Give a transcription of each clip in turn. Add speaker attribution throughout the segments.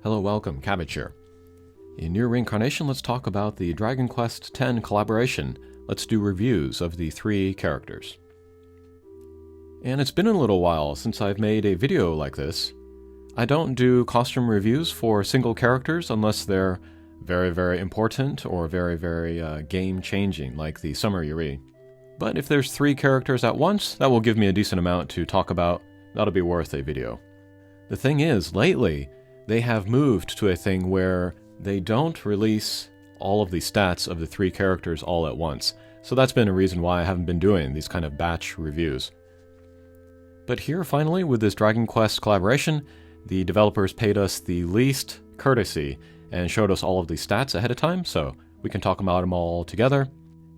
Speaker 1: Hello, welcome, Cabbage here. In Nier Reincarnation, let's talk about the Dragon Quest X collaboration. Let's do reviews of the 3 characters. And it's been a little while since I've made a video like this. I don't do costume reviews for single characters unless they're very, very important or very, very game-changing, like the Summer Yuri. But if there's 3 characters at once, that will give me a decent amount to talk about. That'll be worth a video. The thing is, lately, they have moved to a thing where they don't release all of the stats of the 3 characters all at once. So that's been a reason why I haven't been doing these kind of batch reviews. But here, finally, with this Dragon Quest collaboration, the developers paid us the least courtesy and showed us all of the stats ahead of time, so we can talk about them all together.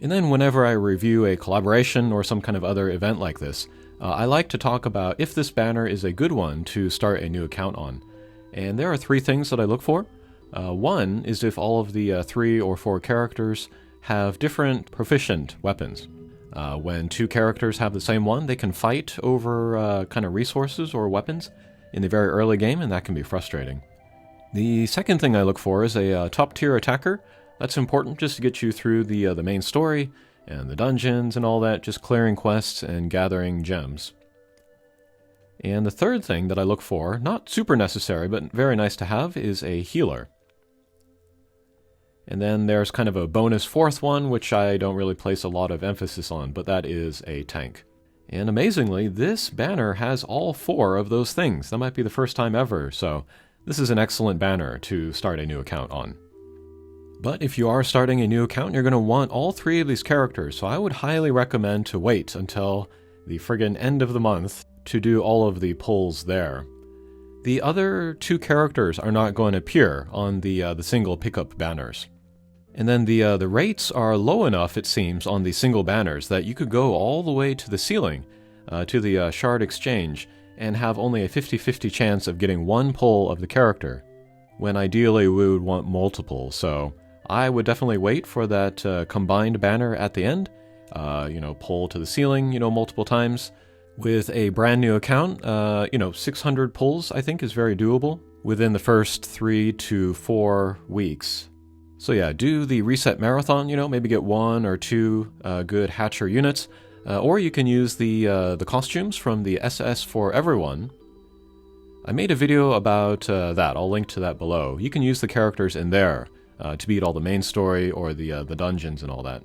Speaker 1: And then whenever I review a collaboration or some kind of other event like this, I like to talk about if this banner is a good one to start a new account on. And there are 3 things that I look for. One is if all of the 3 or 4 characters have different proficient weapons. When 2 characters have the same one, they can fight over kind of resources or weapons in the very early game, and that can be frustrating. The second thing I look for is a top-tier attacker. That's important just to get you through the main story and the dungeons and all that, just clearing quests and gathering gems. And the third thing that I look for, not super necessary, but very nice to have, is a healer. And then there's kind of a bonus 4th one, which I don't really place a lot of emphasis on, but that is a tank. And amazingly, this banner has all 4 of those things. That might be the first time ever, so this is an excellent banner to start a new account on. But if you are starting a new account, you're going to want all 3 of these characters, so I would highly recommend to wait until the friggin' end of the month to do all of the pulls there. The other 2 characters are not going to appear on the single pickup banners. And then the rates are low enough, it seems, on the single banners that you could go all the way to the ceiling, to the shard exchange, and have only a 50-50 chance of getting 1 pull of the character, when ideally we would want multiple. So I would definitely wait for that combined banner at the end, pull to the ceiling, multiple times. With a brand new account, 600 pulls I think is very doable within the first 3 to 4 weeks. So yeah, do the reset marathon, maybe get 1 or 2 good Hatcher units, or you can use the costumes from the SS for Everyone. I made a video about that, I'll link to that below. You can use the characters in there to beat all the main story or the dungeons and all that.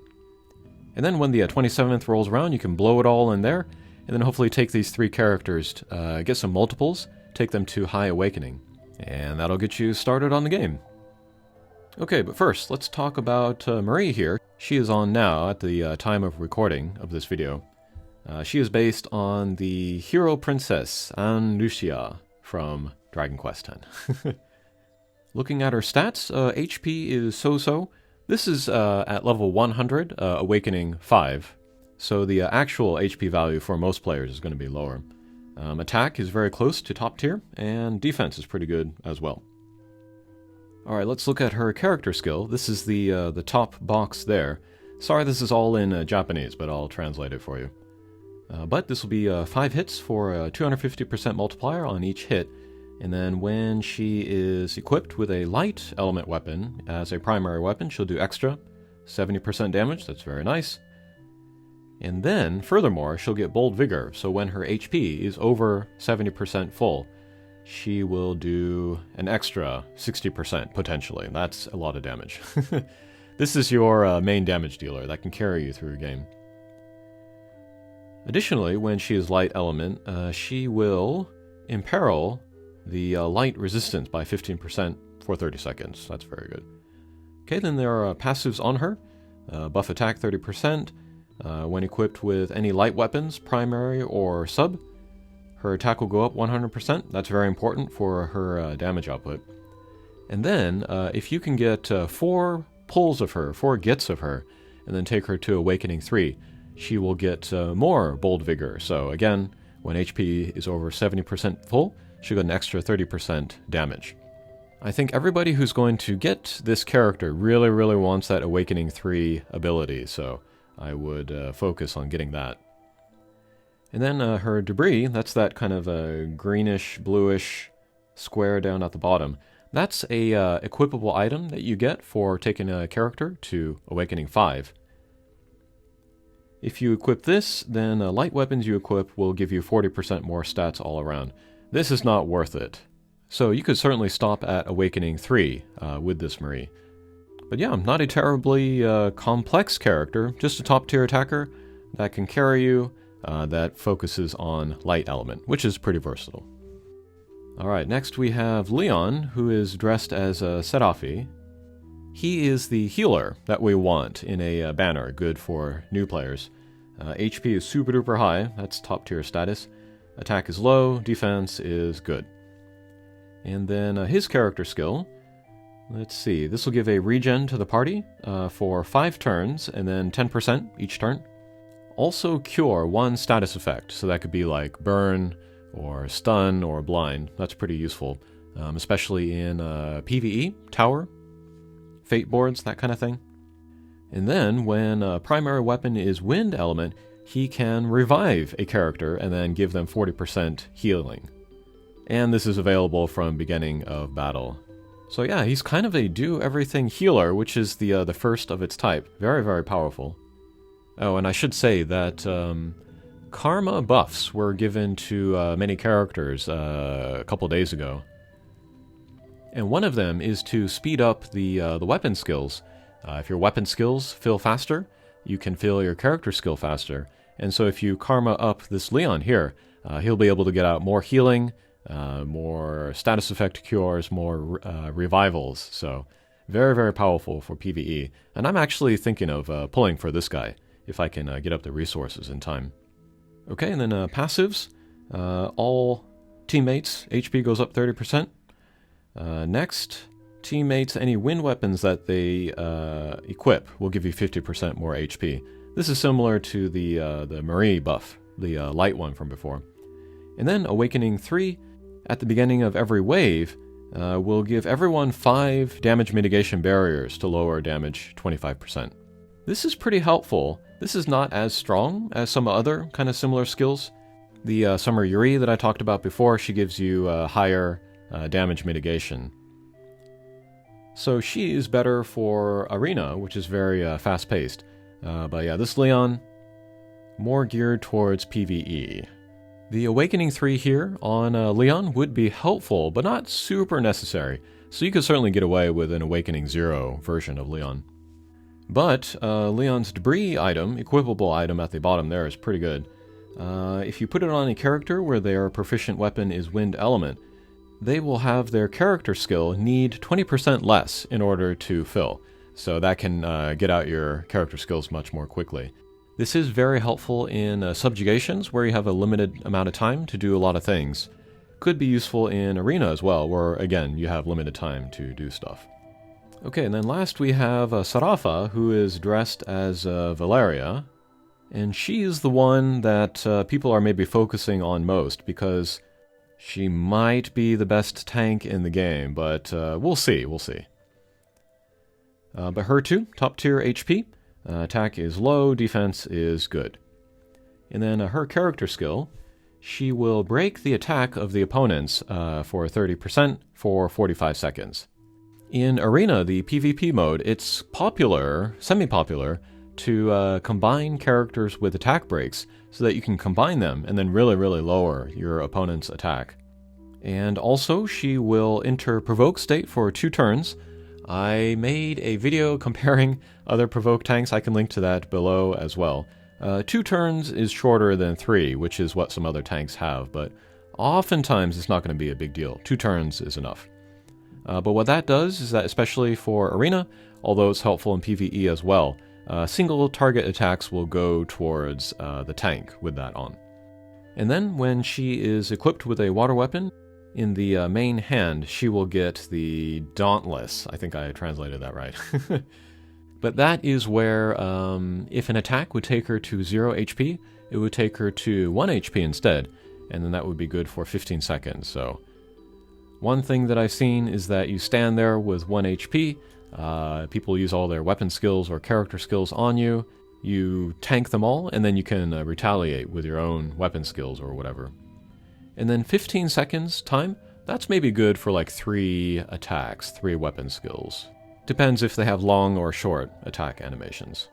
Speaker 1: And then when the 27th rolls around, you can blow it all in there, and then hopefully take these 3 characters, get some multiples, take them to High Awakening. And that'll get you started on the game. Okay, but first, let's talk about Marie here. She is on now at the time of recording of this video. She is based on the hero princess, Anne Lucia, from Dragon Quest X. Looking at her stats, HP is so-so. This is at level 100, Awakening 5. So the actual HP value for most players is going to be lower. Attack is very close to top tier, and defense is pretty good as well. Alright, let's look at her character skill. This is the top box there. Sorry this is all in Japanese, but I'll translate it for you. But this will be 5 hits for a 250% multiplier on each hit, and then when she is equipped with a light element weapon as a primary weapon, she'll do extra 70% damage. That's very nice. And then, furthermore, she'll get Bold Vigor, so when her HP is over 70% full, she will do an extra 60%, potentially. That's a lot of damage. This is your main damage dealer that can carry you through a game. Additionally, when she is light element, she will imperil the light resistance by 15% for 30 seconds. That's very good. Okay, then there are passives on her. Buff attack 30%. When equipped with any light weapons, primary or sub, her attack will go up 100%. That's very important for her damage output. And then, if you can get 4 pulls of her, 4 gets of her, and then take her to Awakening 3, she will get more Bold Vigor. So again, when HP is over 70% full, she'll get an extra 30% damage. I think everybody who's going to get this character really, really wants that Awakening 3 ability, so I would focus on getting that. And then her debris, that's that kind of a greenish, bluish square down at the bottom. That's a equipable item that you get for taking a character to Awakening 5. If you equip this, then light weapons you equip will give you 40% more stats all around. This is not worth it. So you could certainly stop at Awakening 3 with this Marie. But yeah, not a terribly complex character, just a top tier attacker that can carry you, that focuses on light element, which is pretty versatile. Alright, next we have Leon, who is dressed as a Seraphi. He is the healer that we want in a banner, good for new players. HP is super duper high, that's top tier status. Attack is low, defense is good. And then his character skill, let's see, this will give a regen to the party for 5 turns, and then 10% each turn. Also cure 1 status effect, so that could be like burn, or stun, or blind. That's pretty useful, especially in PvE, tower, fate boards, that kind of thing. And then, when a primary weapon is wind element, he can revive a character and then give them 40% healing. And this is available from beginning of battle. So yeah, he's kind of a do-everything healer, which is the first of its type. Very, very powerful. Oh, and I should say that karma buffs were given to many characters a couple days ago. And one of them is to speed up the weapon skills. If your weapon skills fill faster, you can fill your character skill faster. And so if you karma up this Leon here, he'll be able to get out more healing, more status effect cures, more revivals. So very, very powerful for PvE. And I'm actually thinking of pulling for this guy, if I can get up the resources in time. Okay, and then passives. All teammates, HP goes up 30%. Next, teammates, any wind weapons that they equip will give you 50% more HP. This is similar to the Marie buff, the light one from before. And then Awakening 3, at the beginning of every wave, will give everyone 5 damage mitigation barriers to lower damage 25%. This is pretty helpful. This is not as strong as some other kind of similar skills. The Summer Yuri that I talked about before, she gives you higher damage mitigation. So she is better for Arena, which is very fast-paced. But yeah, this Leon, more geared towards PvE. The Awakening 3 here on Leon would be helpful, but not super necessary. So you could certainly get away with an Awakening 0 version of Leon. But Leon's debris item, equipable item at the bottom there, is pretty good. If you put it on a character where their proficient weapon is wind element, they will have their character skill need 20% less in order to fill. So that can get out your character skills much more quickly. This is very helpful in subjugations where you have a limited amount of time to do a lot of things. Could be useful in Arena as well, where again, you have limited time to do stuff. Okay, and then last we have Sarfa, who is dressed as Valeria. And she is the one that people are maybe focusing on most, because she might be the best tank in the game, but we'll see, we'll see. But her too, top tier HP. Attack is low, defense is good. And then her character skill, she will break the attack of the opponents for 30% for 45 seconds. In Arena, the PvP mode, it's popular, semi-popular, to combine characters with attack breaks so that you can combine them and then really, really lower your opponent's attack. And also, she will enter Provoke state for 2 turns. I made a video comparing other Provoke tanks. I can link to that below as well. 2 turns is shorter than 3, which is what some other tanks have, but oftentimes it's not going to be a big deal. 2 turns is enough. But what that does is that, especially for Arena, although it's helpful in PvE as well, single target attacks will go towards the tank with that on. And then when she is equipped with a water weapon, in the main hand, she will get the Dauntless. I think I translated that right. But that is where, if an attack would take her to 0 HP, it would take her to 1 HP instead, and then that would be good for 15 seconds. So one thing that I've seen is that you stand there with 1 HP, people use all their weapon skills or character skills on you, you tank them all, and then you can retaliate with your own weapon skills or whatever. And then 15 seconds time, That's maybe good for like 3 attacks, 3 weapon skills. Depends if they have long or short attack animations.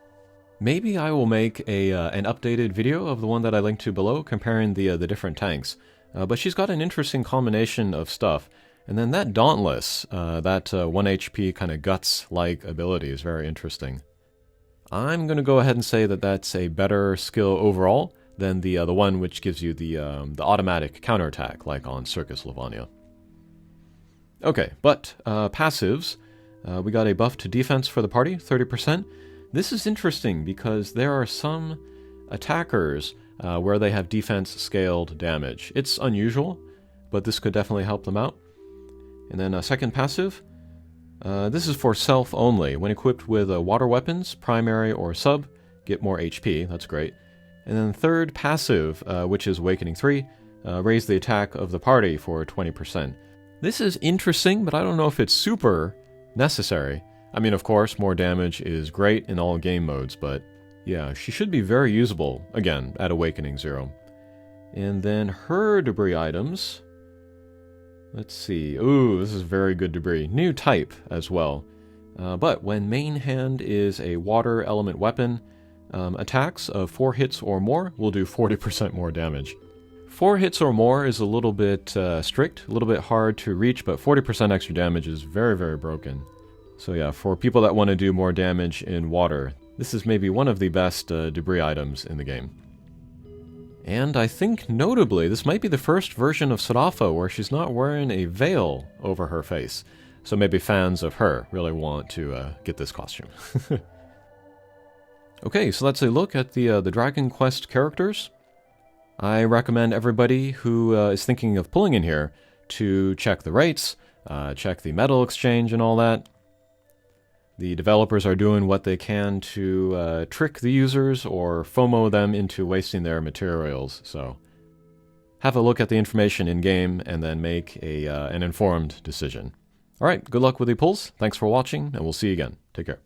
Speaker 1: Maybe I will make an updated video of the one that I linked to below, comparing the different tanks. But she's got an interesting combination of stuff. And then that Dauntless, that 1 HP kind of guts-like ability is very interesting. I'm going to go ahead and say that that's a better skill overall than the one which gives you the automatic counterattack, like on Circus Lavania. Okay, but passives. We got a buff to defense for the party, 30%. This is interesting because there are some attackers where they have defense scaled damage. It's unusual, but this could definitely help them out. And then a second passive. This is for self only. When equipped with water weapons, primary or sub, get more HP. That's great. And then third passive, which is Awakening 3, raise the attack of the party for 20%. This is interesting, but I don't know if it's super necessary. I mean, of course, more damage is great in all game modes, but yeah, she should be very usable, again, at Awakening 0. And then her debris items. Let's see. Ooh, this is very good debris. New type as well. But when main hand is a water element weapon, attacks of 4 hits or more will do 40% more damage. 4 hits or more is a little bit strict, a little bit hard to reach, but 40% extra damage is very, very broken. So yeah, for people that want to do more damage in water, this is maybe one of the best debris items in the game. And I think, notably, this might be the first version of Sarfa where she's not wearing a veil over her face. So maybe fans of her really want to get this costume. Okay, so that's a look at the Dragon Quest characters. I recommend everybody who is thinking of pulling in here to check the rates, check the metal exchange and all that. The developers are doing what they can to trick the users or FOMO them into wasting their materials, so have a look at the information in-game and then make an informed decision. Alright, good luck with the pulls, thanks for watching, and we'll see you again. Take care.